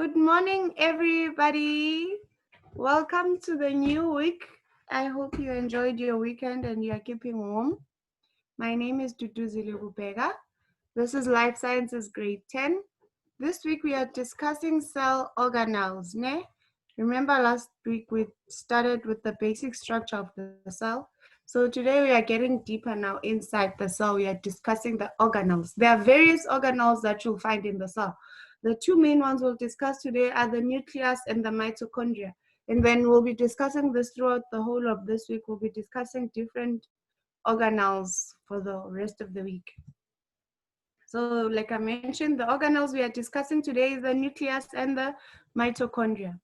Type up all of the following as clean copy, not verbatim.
Good morning, everybody. Welcome to the new week. I hope you enjoyed your weekend and you are keeping warm. My name is Duduzile Rubega. This is Life Sciences Grade 10. This week we are discussing cell organelles. Ne? Remember last week we started with the basic structure of the cell. So today we are getting deeper now inside the cell. We are discussing the organelles. There are various organelles that you'll find in the cell. The two main ones we'll discuss today are the nucleus and the mitochondria. And then we'll be discussing this throughout the whole of this week. We'll be discussing different organelles for the rest of the week. So like I mentioned, the organelles we are discussing today is the nucleus and the mitochondria.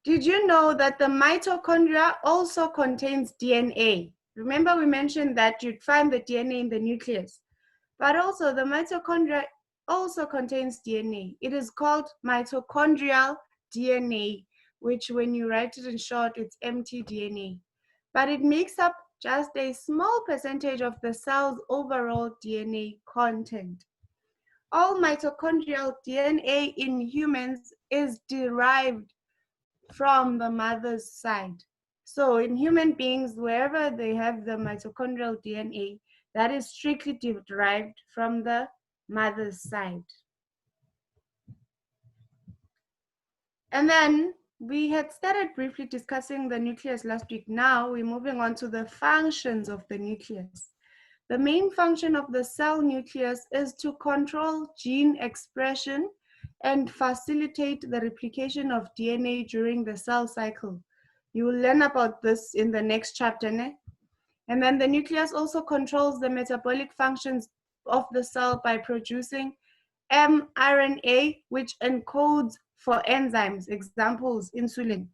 Did you know that the mitochondria also contains DNA? Remember we mentioned that you'd find the DNA in the nucleus, but also the mitochondria also contains DNA. It is called mitochondrial DNA, which when you write it in short, it's mtDNA. But it makes up just a small percentage of the cell's overall DNA content. All mitochondrial DNA in humans is derived from the mother's side. So in human beings, wherever they have the mitochondrial DNA, that is strictly derived from the mother's side. And then we had started briefly discussing the nucleus last week. Now we're moving on to the functions of the nucleus. The main function of the cell nucleus is to control gene expression and facilitate the replication of DNA during the cell cycle. You will learn about this in the next chapter. Ne? And then the nucleus also controls the metabolic functions of the cell by producing mRNA, which encodes for enzymes, examples, insulin.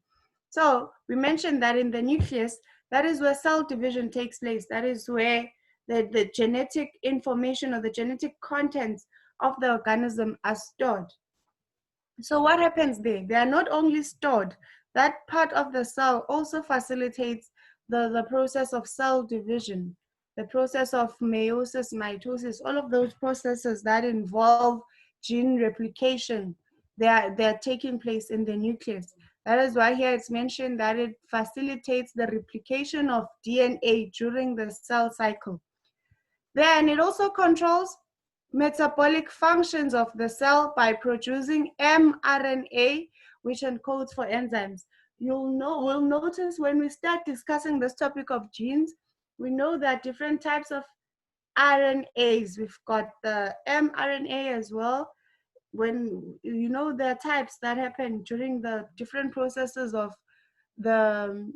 So we mentioned that in the nucleus, that is where cell division takes place. That is where the genetic information or the genetic contents of the organism are stored. So what happens there? They are not only stored, that part of the cell also facilitates the process of cell division, the process of meiosis, mitosis, all of those processes that involve gene replication, they're taking place in the nucleus. That is why here it's mentioned that it facilitates the replication of DNA during the cell cycle. Then it also controls metabolic functions of the cell by producing mRNA, which encodes for enzymes. We'll notice when we start discussing this topic of genes, we know that different types of RNAs. We've got the mRNA as well. When you know the types that happen during the different processes of the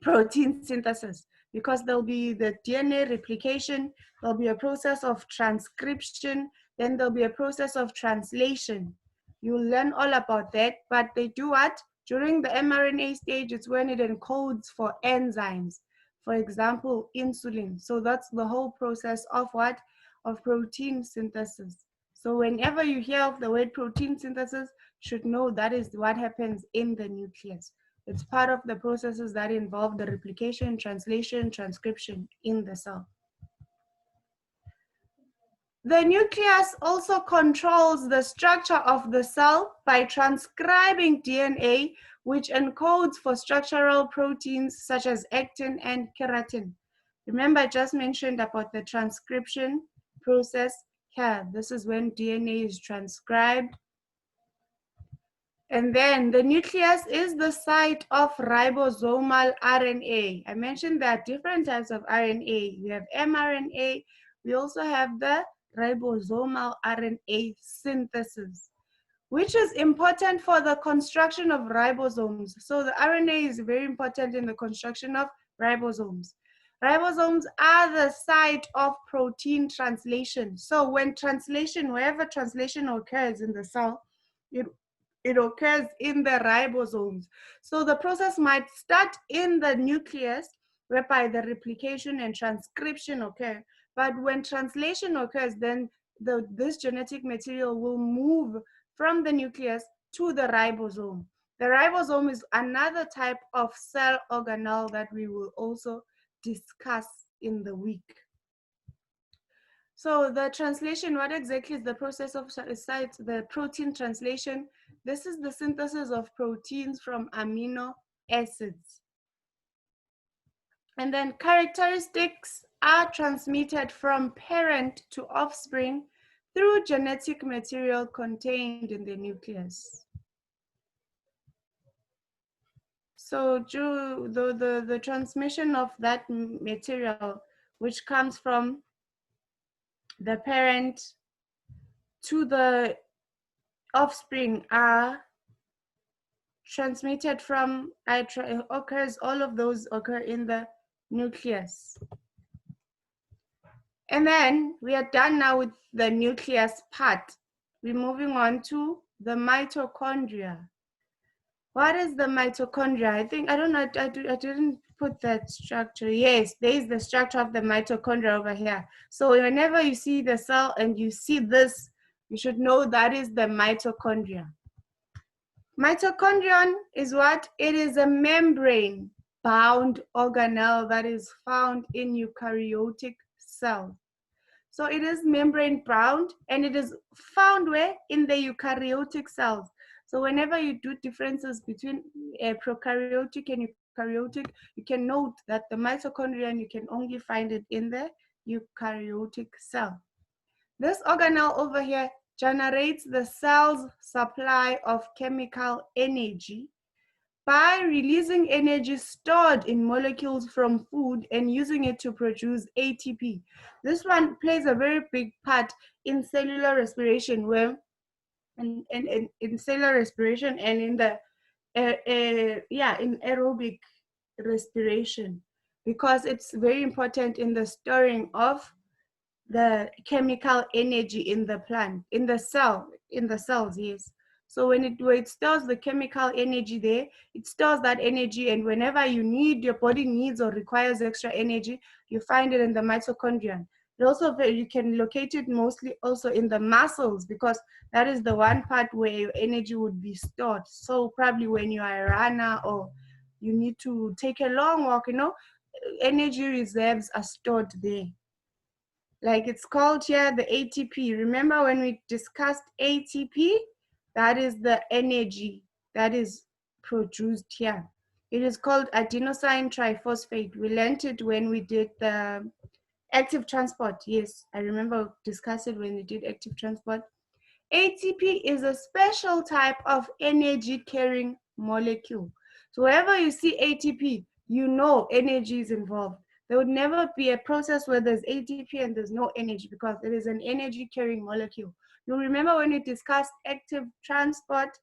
protein synthesis, because there'll be the DNA replication, there'll be a process of transcription, then there'll be a process of translation. You'll learn all about that, but they do what? During the mRNA stage, it's when it encodes for enzymes. For example, insulin. So that's the whole process of what? Of protein synthesis. So whenever you hear of the word protein synthesis, you should know that is what happens in the nucleus. It's part of the processes that involve the replication, translation, transcription in the cell. The nucleus also controls the structure of the cell by transcribing DNA, which encodes for structural proteins such as actin and keratin. Remember, I just mentioned about the transcription process here. This is when DNA is transcribed. And then the nucleus is the site of ribosomal RNA. I mentioned there are different types of RNA. We have mRNA. We also have the ribosomal RNA synthesis, which is important for the construction of ribosomes. So the RNA is very important in the construction of ribosomes. Ribosomes are the site of protein translation. So when translation, wherever translation occurs in the cell, it occurs in the ribosomes. So the process might start in the nucleus, whereby the replication and transcription occur. But when translation occurs, then this genetic material will move from the nucleus to the ribosome. The ribosome is another type of cell organelle that we will also discuss in the week. So the translation, what exactly is the process of site? The protein translation. This is the synthesis of proteins from amino acids. And then characteristics are transmitted from parent to offspring through genetic material contained in the nucleus. So the transmission of that material, which comes from the parent to the offspring, are transmitted from, all of those occur in the nucleus. And then we are done now with the nucleus part. We're moving on to the mitochondria. What is the mitochondria? I think, I don't know, I didn't put that structure. Yes, there is the structure of the mitochondria over here. So whenever you see the cell and you see this, you should know that is the mitochondria. Mitochondrion is what? It is a membrane-bound organelle that is found in eukaryotic cells. So it is membrane-bound and it is found where? In the eukaryotic cells. So whenever you do differences between prokaryotic and eukaryotic, you can note that the mitochondrion, you can only find it in the eukaryotic cell. This organelle over here generates the cell's supply of chemical energy by releasing energy stored in molecules from food and using it to produce ATP. This one plays a very big part in cellular respiration, where in cellular respiration and in the in aerobic respiration, because it's very important in the storing of the chemical energy in the plant, in the cells, yes. So when it stores the chemical energy there, it stores that energy, and whenever you need, your body needs or requires extra energy, you find it in the mitochondrion. It also, you can locate it mostly also in the muscles, because that is the one part where your energy would be stored. So probably when you are a runner or you need to take a long walk, energy reserves are stored there. Like it's called here the ATP. Remember when we discussed ATP? That is the energy that is produced here. It is called adenosine triphosphate. We learned it when we did the active transport. Yes, I remember discussing when we did active transport. ATP is a special type of energy carrying molecule. So wherever you see ATP, you know energy is involved. There would never be a process where there's ATP and there's no energy, because it is an energy carrying molecule. You remember when we discussed active transport,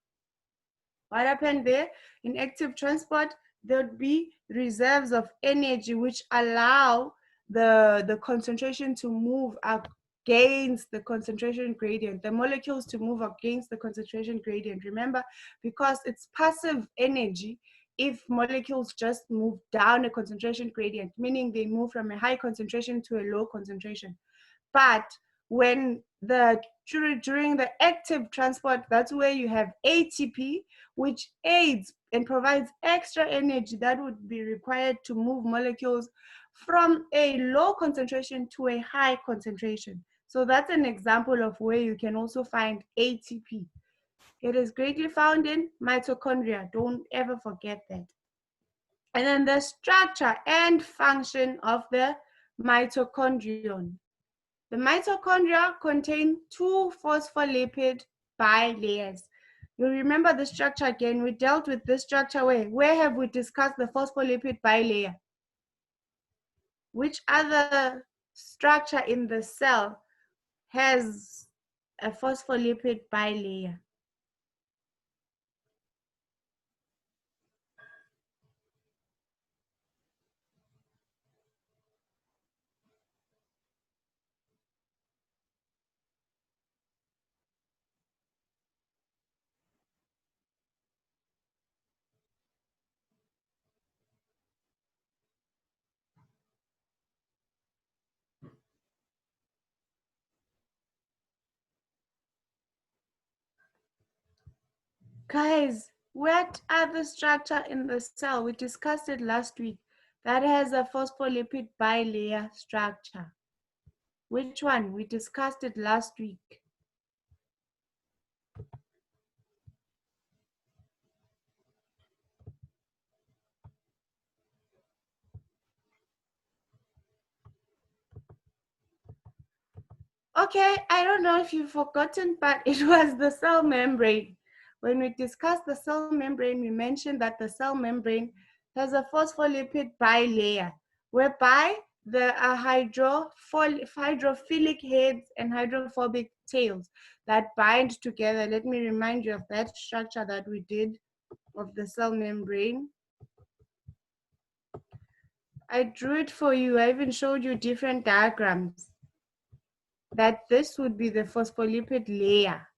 what happened there? In active transport, there would be reserves of energy which allow the concentration to move against the concentration gradient, the molecules to move against the concentration gradient. Remember, because it's passive energy, if molecules just move down a concentration gradient, meaning they move from a high concentration to a low concentration. But when during the active transport, that's where you have ATP, which aids and provides extra energy that would be required to move molecules from a low concentration to a high concentration. So that's an example of where you can also find ATP. It is greatly found in mitochondria. Don't ever forget that. And then the structure and function of the mitochondrion. The mitochondria contain two phospholipid bilayers. You remember the structure again. We dealt with this structure where have we discussed the phospholipid bilayer? Which other structure in the cell has a phospholipid bilayer? Guys, what other structure in the cell, we discussed it last week, that has a phospholipid bilayer structure? Which one? We discussed it last week. Okay, I don't know if you've forgotten, but it was the cell membrane. When we discussed the cell membrane, we mentioned that the cell membrane has a phospholipid bilayer, whereby there are hydrophilic heads and hydrophobic tails that bind together. Let me remind you of that structure that we did of the cell membrane. I drew it for you. I even showed you different diagrams. That this would be the phospholipid layer.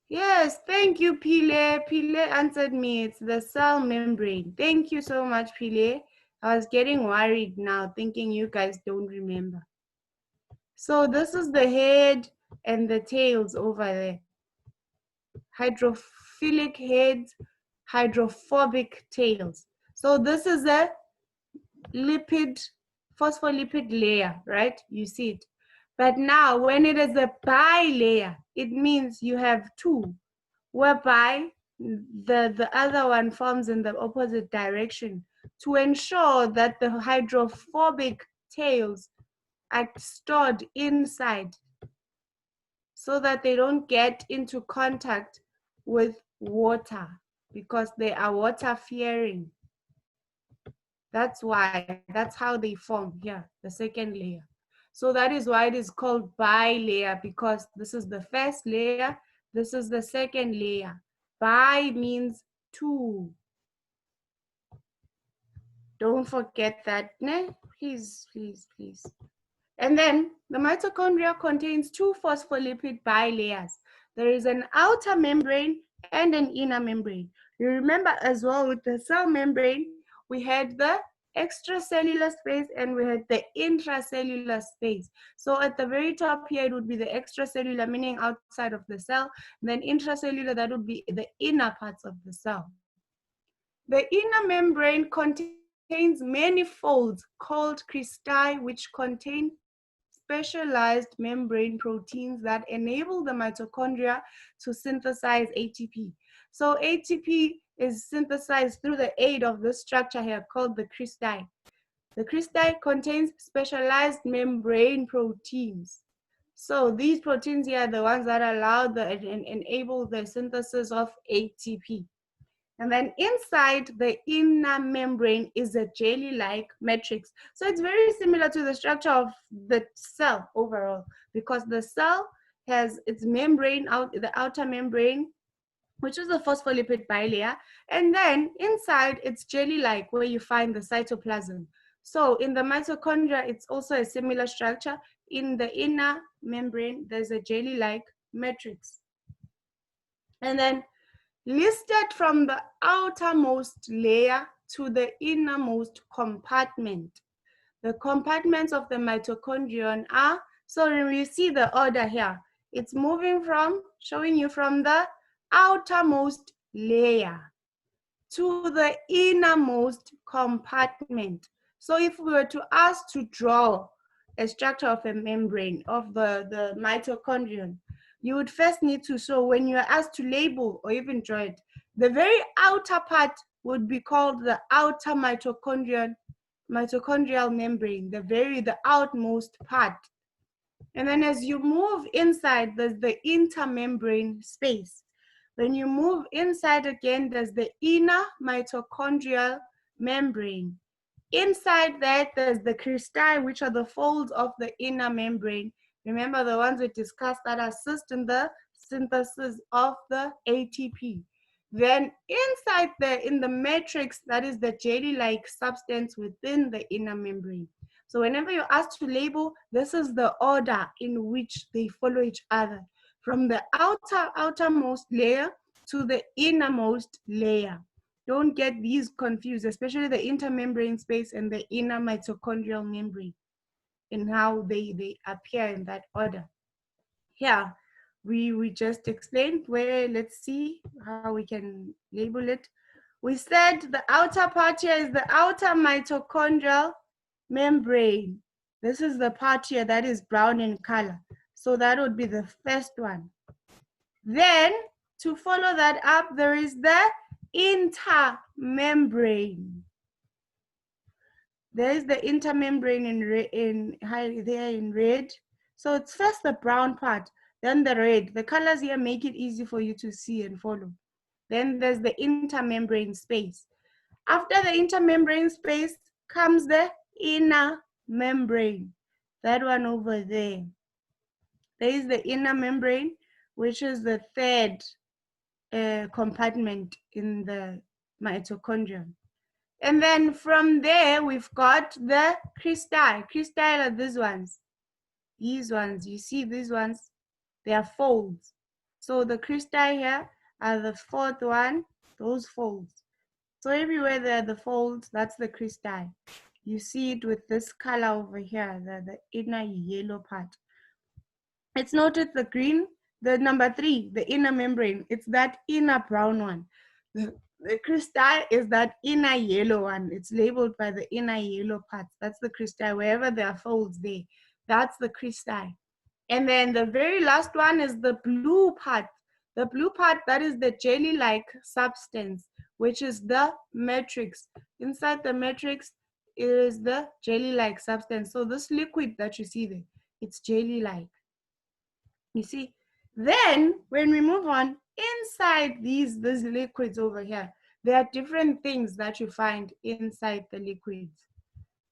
Yes, thank you, Pile. Pile answered me. It's the cell membrane. Thank you so much, Pile. I was getting worried now, thinking you guys don't remember. So this is the head and the tails over there. Hydrophilic heads, hydrophobic tails. So this is a phospholipid layer, right? You see it. But now when it is a bilayer, it means you have two, whereby the other one forms in the opposite direction to ensure that the hydrophobic tails are stored inside so that they don't get into contact with water because they are water fearing. That's why, that's how they form here, the second layer. So that is why it is called bilayer, because this is the first layer, this is the second layer. Bi means two. Don't forget that, ne? Please, please, please. And then the mitochondria contains two phospholipid bilayers. There is an outer membrane and an inner membrane. You remember as well with the cell membrane, we had the extracellular space and we had the intracellular space. So at the very top here, it would be the extracellular, meaning outside of the cell. And then intracellular, that would be the inner parts of the cell. The inner membrane contains many folds called cristae, which contain specialized membrane proteins that enable the mitochondria to synthesize ATP. So ATP is synthesized through the aid of this structure here called the cristae. The cristae contains specialized membrane proteins. So these proteins here are the ones that allow and enable the synthesis of ATP. And then inside the inner membrane is a jelly-like matrix. So it's very similar to the structure of the cell overall, because the cell has its membrane, the outer membrane, which is the phospholipid bilayer. And then inside it's jelly-like, where you find the cytoplasm. So in the mitochondria, it's also a similar structure. In the inner membrane, there's a jelly-like matrix. And then listed from the outermost layer to the innermost compartment. The compartments of the mitochondrion are, so you see the order here. It's moving from, showing you from the outermost layer to the innermost compartment. So if we were to ask to draw a structure of a membrane of the mitochondrion, you would first need to show, when you are asked to label or even draw it, the very outer part would be called the outer mitochondrial membrane, the outmost part. And then as you move inside, there's the intermembrane space. When you move inside again, there's the inner mitochondrial membrane. Inside that, there's the cristae, which are the folds of the inner membrane. Remember the ones we discussed that assist in the synthesis of the ATP. Then inside there, in the matrix, that is the jelly-like substance within the inner membrane. So whenever you're asked to label, this is the order in which they follow each other, from the outermost layer to the innermost layer. Don't get these confused, especially the intermembrane space and the inner mitochondrial membrane, and how they appear in that order. Here, we just explained where, let's see how we can label it. We said the outer part here is the outer mitochondrial membrane. This is the part here that is brown in color. So that would be the first one. Then, to follow that up, there is the intermembrane. There is the intermembrane in red. So it's first the brown part, then the red. The colors here make it easy for you to see and follow. Then there's the intermembrane space. After the intermembrane space comes the inner membrane. That one over there. There is the inner membrane, which is the third compartment in the mitochondria. And then from there, we've got the cristae. Cristae are these ones. These ones, you see these ones? They are folds. So the cristae here are the fourth one, those folds. So everywhere there are the folds, that's the cristae. You see it with this color over here, the inner yellow part. It's noted the green, the number 3, the inner membrane. It's that inner brown one. The cristae is that inner yellow one. It's labeled by the inner yellow parts. That's the cristae. Wherever there are folds there, that's the cristae. And then the very last one is the blue part. The blue part, that is the jelly-like substance, which is the matrix. Inside the matrix is the jelly-like substance. So this liquid that you see there, it's jelly-like. You see? Then when we move on, inside these liquids over here, there are different things that you find inside the liquids.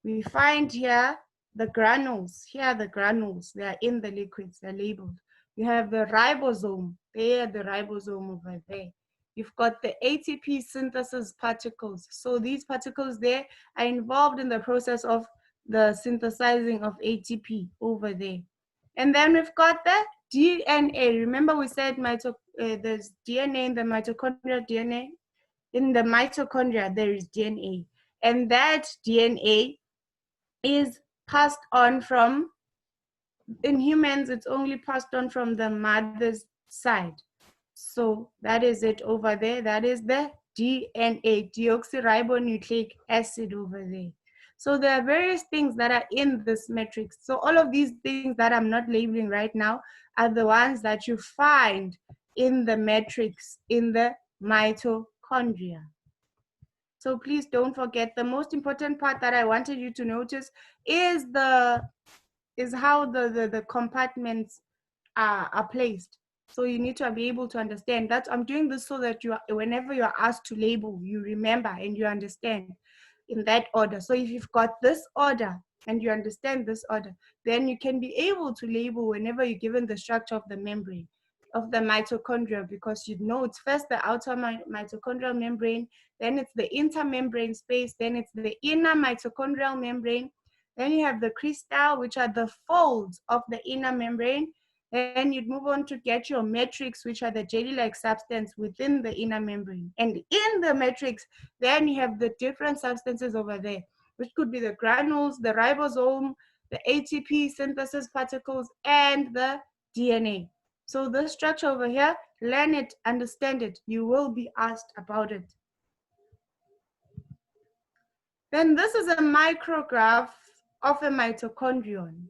We find here the granules. Here are the granules. They are in the liquids. They're labeled. You have the ribosome. There, the ribosome over there. You've got the ATP synthesis particles. So these particles there are involved in the process of the synthesizing of ATP over there. And then we've got the DNA. Remember we said there's DNA in the mitochondrial DNA. In the mitochondria, there is DNA. And that DNA is passed on from, in humans, it's only passed on from the mother's side. So that is it over there. That is the DNA, deoxyribonucleic acid over there. So there are various things that are in this matrix. So all of these things that I'm not labeling right now are the ones that you find in the matrix, in the mitochondria. So please don't forget, the most important part that I wanted you to notice is how the compartments are placed. So you need to be able to understand that. I'm doing this so that whenever you are asked to label, you remember and you understand in that order. So if you've got this order and you understand this order, then you can be able to label whenever you're given the structure of the membrane of the mitochondria, because you know it's first the outer mitochondrial membrane, then it's the intermembrane space, then it's the inner mitochondrial membrane, then you have the cristae, which are the folds of the inner membrane. Then you'd move on to get your matrix, which are the jelly-like substance within the inner membrane. And in the matrix, then you have the different substances over there, which could be the granules, the ribosome, the ATP synthesis particles, and the DNA. So this structure over here, learn it, understand it. You will be asked about it. Then this is a micrograph of a mitochondrion.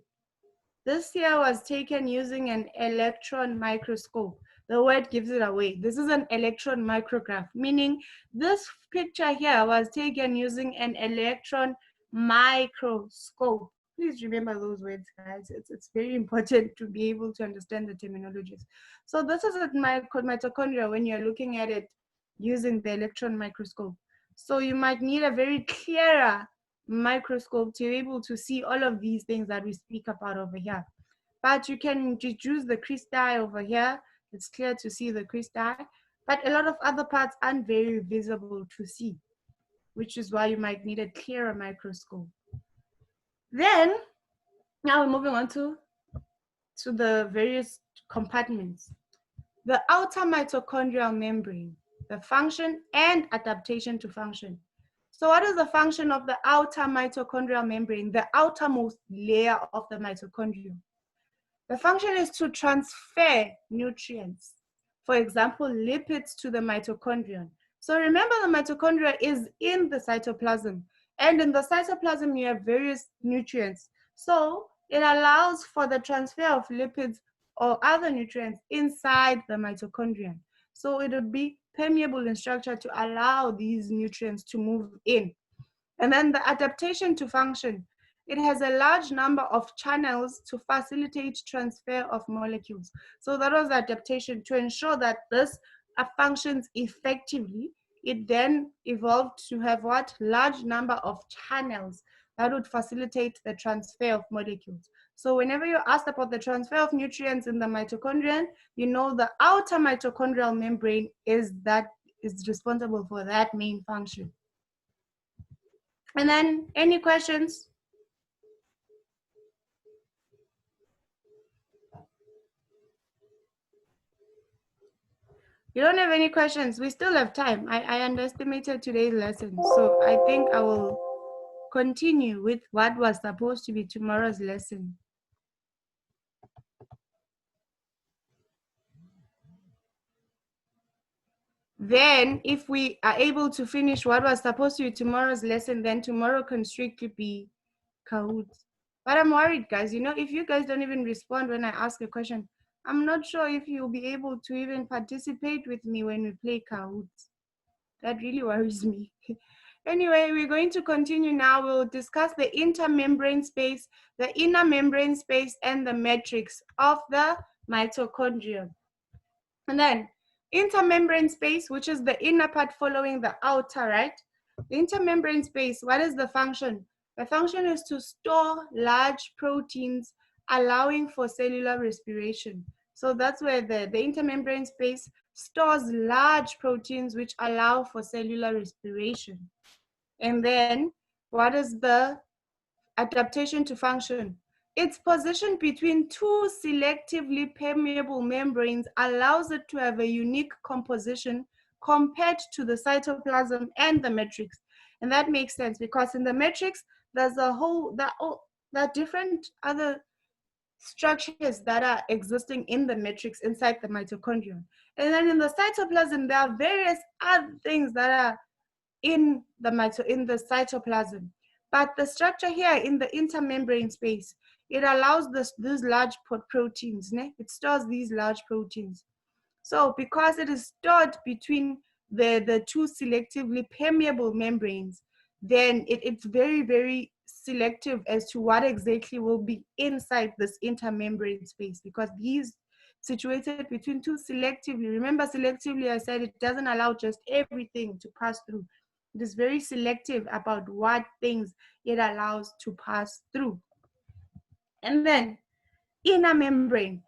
This here was taken using an electron microscope. The word gives it away. This is an electron micrograph, meaning this picture here was taken using an electron microscope. Please remember those words, guys. It's very important to be able to understand the terminologies. So this is a mitochondria when you're looking at it using the electron microscope. So you might need a very clearer microscope to be able to see all of these things that we speak about over here. But you can use the cristae over here. It's clear to see the cristae, but a lot of other parts aren't very visible to see, which is why you might need a clearer microscope. Then, now we're moving on to the various compartments. The outer mitochondrial membrane, the function and adaptation to function. So what is the function of the outer mitochondrial membrane, the outermost layer of the mitochondrium? The function is to transfer nutrients, for example, lipids to the mitochondrion. So remember, the mitochondria is in the cytoplasm, And in the cytoplasm, you have various nutrients. So it allows for the transfer of lipids or other nutrients inside the mitochondrion. So it would be permeable in structure to allow these nutrients to move in. And then the adaptation to function. It has a large number of channels to facilitate transfer of molecules. So that was adaptation to ensure that this functions effectively. It then evolved to have what? Large number of channels that would facilitate the transfer of molecules. So whenever you're asked about the transfer of nutrients in the mitochondrion, you know the outer mitochondrial membrane is responsible for that main function. And then any questions? You don't have any questions? We still have time. I underestimated today's lesson. So I think I will continue with what was supposed to be tomorrow's lesson. Then if we are able to finish what was supposed to be tomorrow's lesson, then tomorrow can strictly be Kahoot. But I'm worried, guys. You know, if you guys don't even respond when I ask a question, I'm not sure if you'll be able to even participate with me when we play Kahoot. That really worries me. Anyway, we're going to continue now. We'll discuss the intermembrane space, the inner membrane space, and the matrix of the mitochondria. And then intermembrane space, which is the inner part following the outer, right? The intermembrane space, what is the function? The function is to store large proteins, allowing for cellular respiration. So that's where the intermembrane space stores large proteins which allow for cellular respiration. And then what is the adaptation to function? Its position between two selectively permeable membranes allows it to have a unique composition compared to the cytoplasm and the matrix. And that makes sense because in the matrix, there's a whole, there are different other structures that are existing in the matrix inside the mitochondrion. And then in the cytoplasm, there are various other things that are in the cytoplasm. But the structure here in the intermembrane space, it allows these large proteins, it stores these large proteins. So because it is stored between the two selectively permeable membranes, then it's very, very selective as to what exactly will be inside this intermembrane space, because these situated between two selectively, remember selectively I said it doesn't allow just everything to pass through. It is very selective about what things it allows to pass through. And then inner membrane.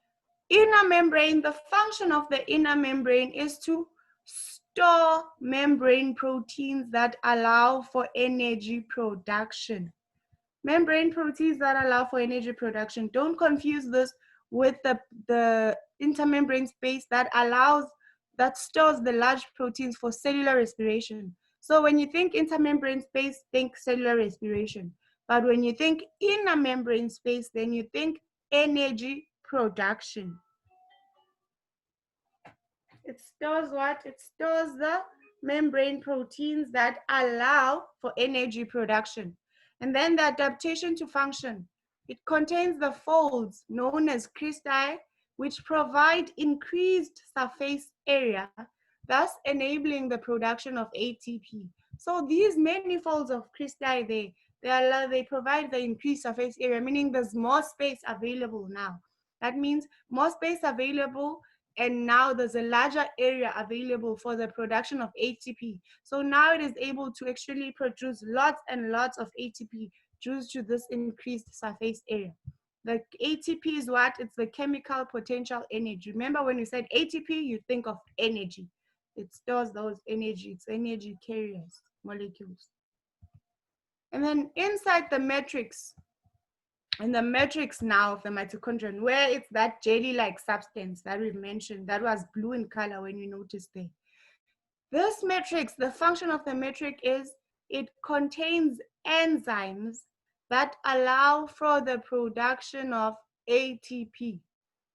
Inner membrane, the function of the inner membrane is to store membrane proteins that allow for energy production. Membrane proteins that allow for energy production. Don't confuse this with the intermembrane space that stores the large proteins for cellular respiration. So when you think intermembrane space, think cellular respiration. But when you think inner membrane space, then you think energy production. It stores what? It stores the membrane proteins that allow for energy production. And then the adaptation to function. It contains the folds known as cristae, which provide increased surface area, thus enabling the production of ATP. So these many folds of cristae, they provide the increased surface area, meaning there's more space available now. That means more space available, and now there's a larger area available for the production of ATP. So now it is able to actually produce lots and lots of ATP due to this increased surface area. The ATP is what? It's the chemical potential energy. Remember when you said ATP, you think of energy. It stores those energy, it's energy carriers, molecules. And then inside the matrix, in the matrix now of the mitochondrion, where it's that jelly-like substance that we've mentioned, that was blue in color when you noticed there. This matrix, the function of the matrix is it contains enzymes that allow for the production of ATP,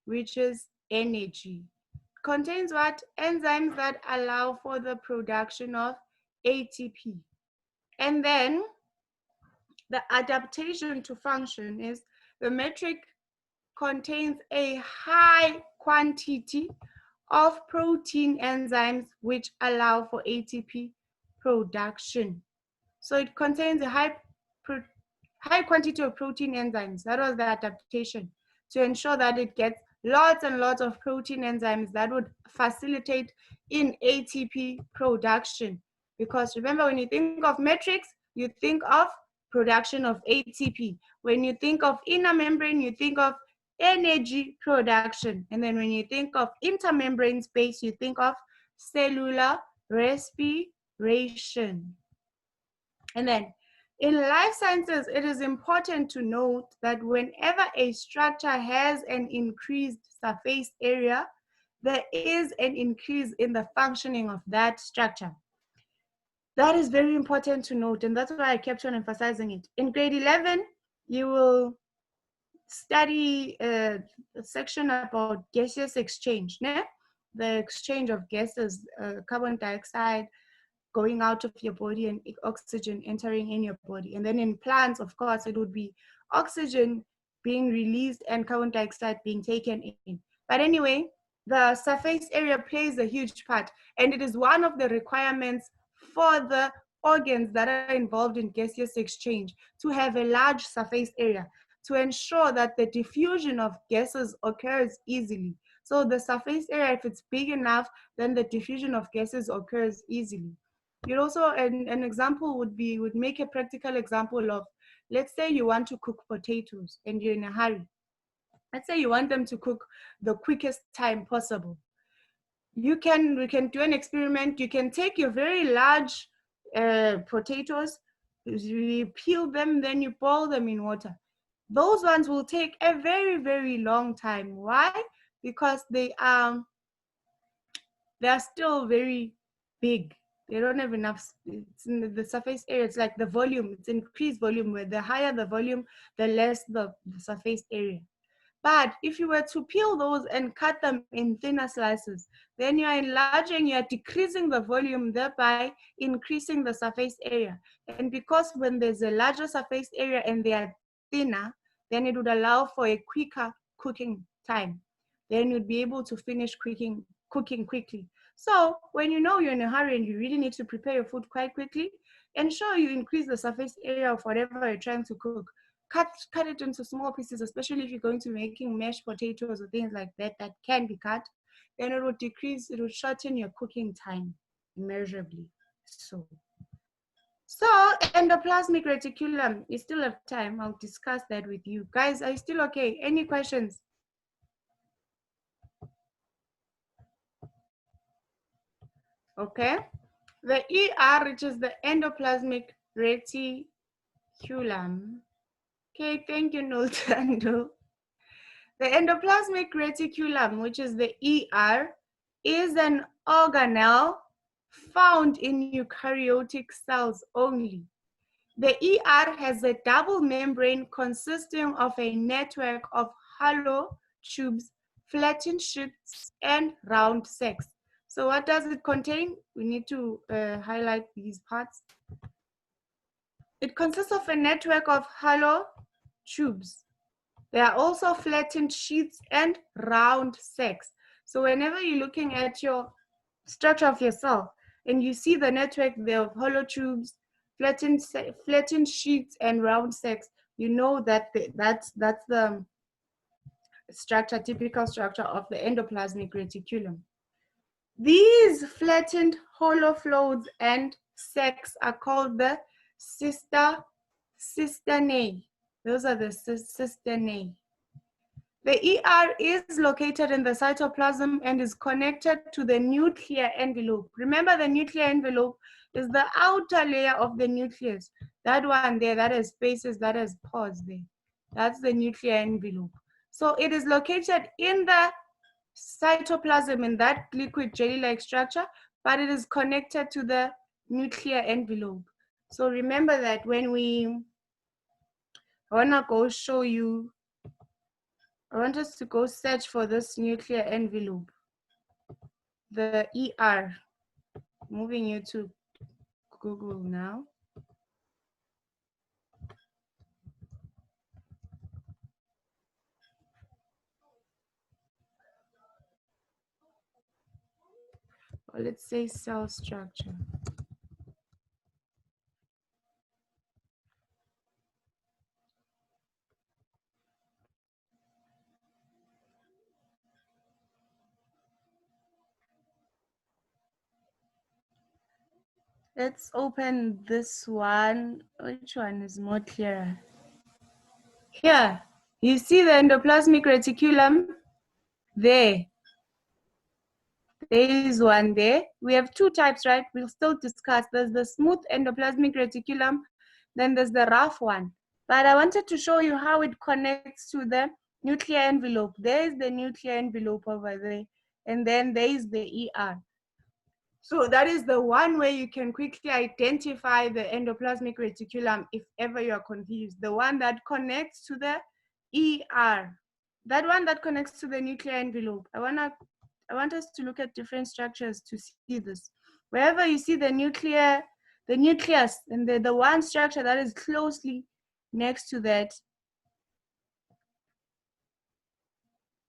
which is energy. It contains what? Enzymes that allow for the production of ATP. And then the adaptation to function is the matrix contains a high quantity of protein enzymes which allow for ATP production. So it contains a high quantity of protein enzymes. That was the adaptation to ensure that it gets lots and lots of protein enzymes that would facilitate in ATP production. Because remember, when you think of matrix, you think of production of ATP. When you think of inner membrane, you think of energy production. And then when you think of intermembrane space, you think of cellular respiration. And then in life sciences, it is important to note that whenever a structure has an increased surface area, there is an increase in the functioning of that structure. That is very important to note, and that's why I kept on emphasizing it. In grade 11, you will study a section about gaseous exchange, né? The exchange of gases, carbon dioxide, going out of your body and oxygen entering in your body. And then in plants, of course, it would be oxygen being released and carbon dioxide being taken in. But anyway, the surface area plays a huge part, and it is one of the requirements for the organs that are involved in gaseous exchange to have a large surface area to ensure that the diffusion of gases occurs easily. So the surface area, if it's big enough, then the diffusion of gases occurs easily. You'd also, an example would make a practical example of, let's say you want to cook potatoes and you're in a hurry. Let's say you want them to cook the quickest time possible. We can do an experiment. You can take your very large potatoes, you peel them, then you boil them in water. Those ones will take a very, very long time. Why? Because they are still very big. They don't have enough, it's in the surface area. It's like the volume, it's increased volume, where the higher the volume, the less the surface area. But if you were to peel those and cut them in thinner slices, then you are enlarging, you are decreasing the volume, thereby increasing the surface area. And because when there's a larger surface area and they are thinner, then it would allow for a quicker cooking time. Then you'd be able to finish cooking quickly. So when you know you're in a hurry and you really need to prepare your food quite quickly, ensure you increase the surface area of whatever you're trying to cook. Cut it into small pieces, especially if you're going to be making mashed potatoes or things like that that can be cut. Then it would shorten your cooking time immeasurably. So endoplasmic reticulum, you still have time. I'll discuss that with you. Guys, are you still okay? Any questions? Okay. The ER, which is the endoplasmic reticulum. Okay, thank you, Noltando. The endoplasmic reticulum, which is the ER, is an organelle found in eukaryotic cells only. The ER has a double membrane consisting of a network of hollow tubes, flattened sheets, and round sacs. So what does it contain? We need to highlight these parts. It consists of a network of hollow tubes. There are also flattened sheets and round sacs. So whenever you're looking at your structure of your cell and you see the network there of hollow tubes, flattened sheets, and round sacs, you know that that's the typical structure of the endoplasmic reticulum. These flattened hollow flows and sacs are called the cisternae. Those are the cisternae. The ER is located in the cytoplasm and is connected to the nuclear envelope. Remember, the nuclear envelope is the outer layer of the nucleus. That one there, that has spaces, that has pores there. That's the nuclear envelope. So it is located in the cytoplasm, in that liquid jelly-like structure, but it is connected to the nuclear envelope. So remember that when I wanna go show you, I want us to go search for this nuclear envelope, the ER. Moving you to Google now. or let's say cell structure. Let's open this one. Which one is more clearer? Here, you see the endoplasmic reticulum? There. There is one there. We have two types, right? We'll still discuss. There's the smooth endoplasmic reticulum, then there's the rough one. But I wanted to show you how it connects to the nuclear envelope. There is the nuclear envelope over there, and then there is the ER. So that is the one way you can quickly identify the endoplasmic reticulum if ever you are confused. The one that connects to the ER. That one that connects to the nuclear envelope. I want us to look at different structures to see this. Wherever you see the nucleus, and the one structure that is closely next to that,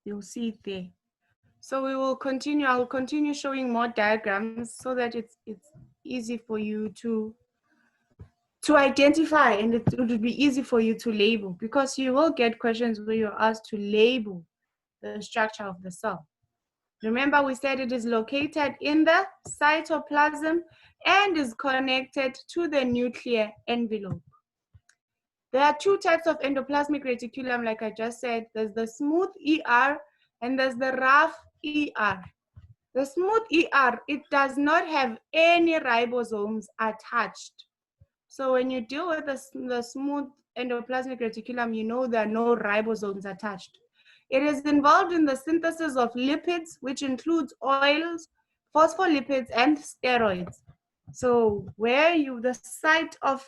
you'll see it there. So we will continue. I'll continue showing more diagrams so that it's easy for you to identify, and it would be easy for you to label, because you will get questions where you're asked to label the structure of the cell. Remember, we said it is located in the cytoplasm and is connected to the nuclear envelope. There are two types of endoplasmic reticulum, like I just said. There's the smooth ER and there's the rough ER. The smooth ER, it does not have any ribosomes attached. So when you deal with the smooth endoplasmic reticulum, you know there are no ribosomes attached. It is involved in the synthesis of lipids, which includes oils, phospholipids, and steroids. So where the site of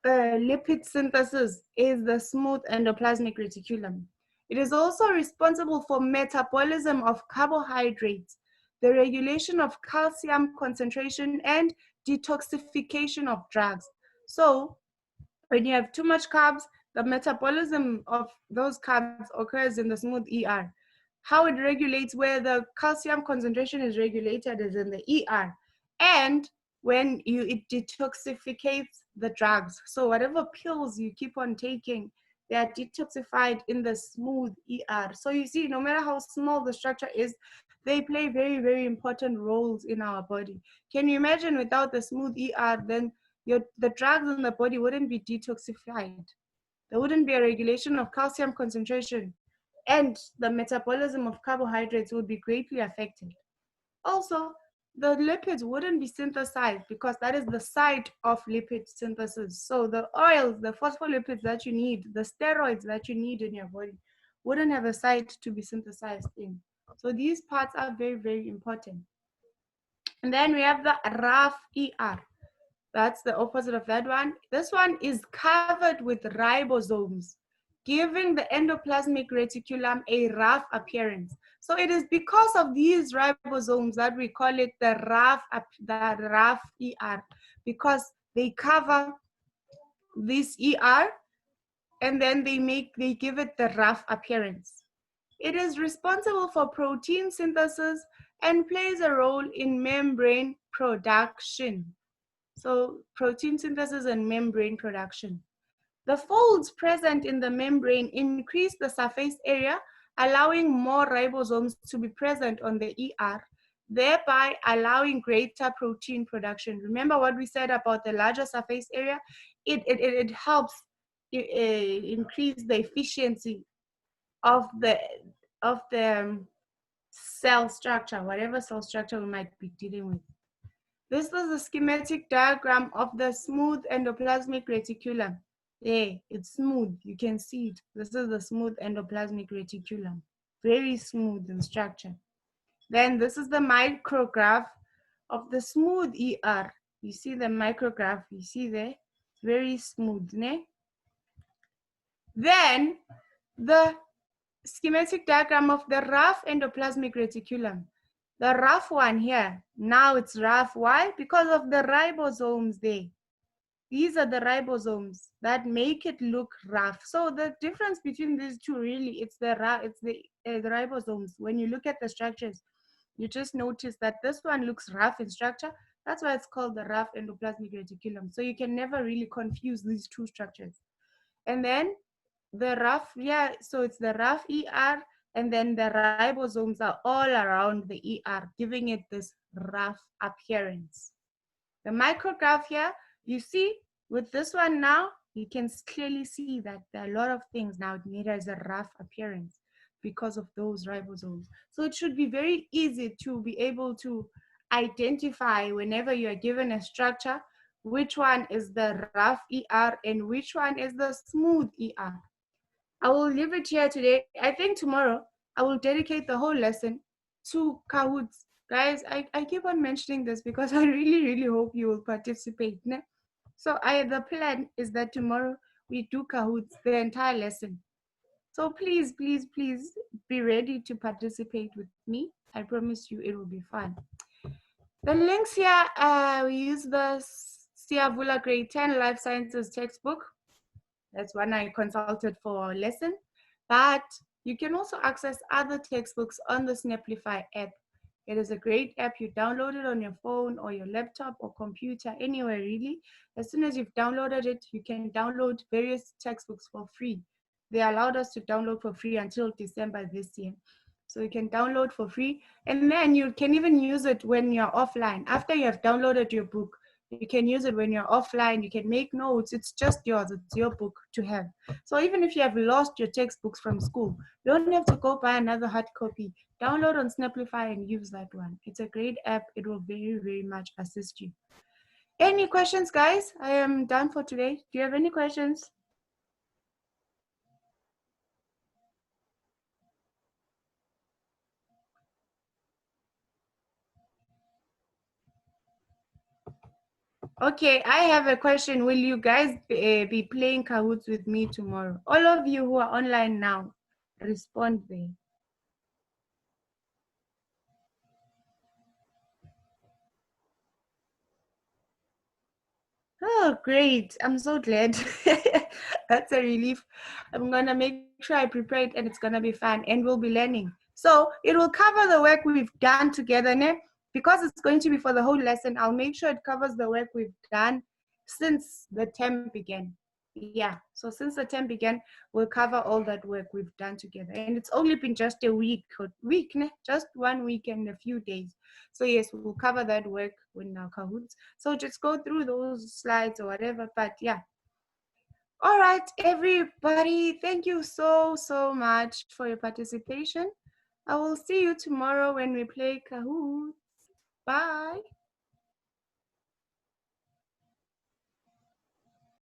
lipid synthesis is the smooth endoplasmic reticulum. It is also responsible for metabolism of carbohydrates, the regulation of calcium concentration, and detoxification of drugs. So when you have too much carbs, the metabolism of those carbs occurs in the smooth ER. How it regulates, where the calcium concentration is regulated, is in the ER. And when it detoxificates the drugs. So whatever pills you keep on taking, they are detoxified in the smooth ER. So you see, no matter how small the structure is, they play very, very important roles in our body. Can you imagine without the smooth ER, then the drugs in the body wouldn't be detoxified. There wouldn't be a regulation of calcium concentration, and the metabolism of carbohydrates would be greatly affected. Also, the lipids wouldn't be synthesized, because that is the site of lipid synthesis. So the oils, the phospholipids that you need, the steroids that you need in your body wouldn't have a site to be synthesized in. So these parts are very, very important. And then we have the rough ER. That's the opposite of that one. This one is covered with ribosomes, giving the endoplasmic reticulum a rough appearance. So it is because of these ribosomes that we call it the rough ER, because they cover this ER and then they give it the rough appearance. It is responsible for protein synthesis and plays a role in membrane production. So protein synthesis and membrane production. The folds present in the membrane increase the surface area, allowing more ribosomes to be present on the ER, thereby allowing greater protein production. Remember what we said about the larger surface area? It helps increase the efficiency of the cell structure, whatever cell structure we might be dealing with. This is a schematic diagram of the smooth endoplasmic reticulum. Yeah, it's smooth, you can see it. This is the smooth endoplasmic reticulum. Very smooth in structure. Then this is the micrograph of the smooth ER. You see the micrograph, you see there? Very smooth, ne? Then the schematic diagram of the rough endoplasmic reticulum. The rough one here, now it's rough. Why? Because of the ribosomes there. These are the ribosomes that make it look rough. So the difference between these two, really, it's the ribosomes. When you look at the structures, You just notice that this one looks rough in structure. That's why it's called the rough endoplasmic reticulum. So you can never really confuse these two structures. And then the rough, yeah, so it's the rough ER, and then the ribosomes are all around the ER, giving it this rough appearance. The micrograph here, you see, with this one now, you can clearly see that there are a lot of things now it has a rough appearance because of those ribosomes. So it should be very easy to be able to identify whenever you are given a structure, which one is the rough ER and which one is the smooth ER. I will leave it here today. I think tomorrow I will dedicate the whole lesson to Kahoots. Guys, I keep on mentioning this because I really, really hope you will participate. Ne? So the plan is that tomorrow we do Kahoots, the entire lesson. So please, please, please be ready to participate with me. I promise you it will be fun. The links here, we use the Siavula Grade 10 Life Sciences textbook. That's one I consulted for a lesson. But you can also access other textbooks on the Snaplify app. It is a great app. You download it on your phone or your laptop or computer, anywhere really. As soon as you've downloaded it, you can download various textbooks for free. They allowed us to download for free until December this year. So you can download for free. And then you can even use it when you're offline. After you have downloaded your book, you can use it when you're offline. You can make notes. It's just yours. It's your book to have. So even if you have lost your textbooks from school, you don't have to go buy another hard copy. Download on Snaplify and use that one. It's a great app. It will very, very much assist you. Any questions, guys? I am done for today. Do you have any questions? Okay, I have a question. Will you guys be playing Kahoots with me tomorrow? All of you who are online now, respond there. Oh, great. I'm so glad. That's a relief. I'm going to make sure I prepare it and it's going to be fun and we'll be learning. So it will cover the work we've done together. Ne? Because it's going to be for the whole lesson, I'll make sure it covers the work we've done since the term began. Yeah, so since the term began, we'll cover all that work we've done together. And it's only been just a week, ne? Just 1 week and a few days. So yes, we'll cover that work in our Kahoots. So just go through those slides or whatever, but yeah. All right, everybody, thank you so, so much for your participation. I will see you tomorrow when we play Kahoots. Bye.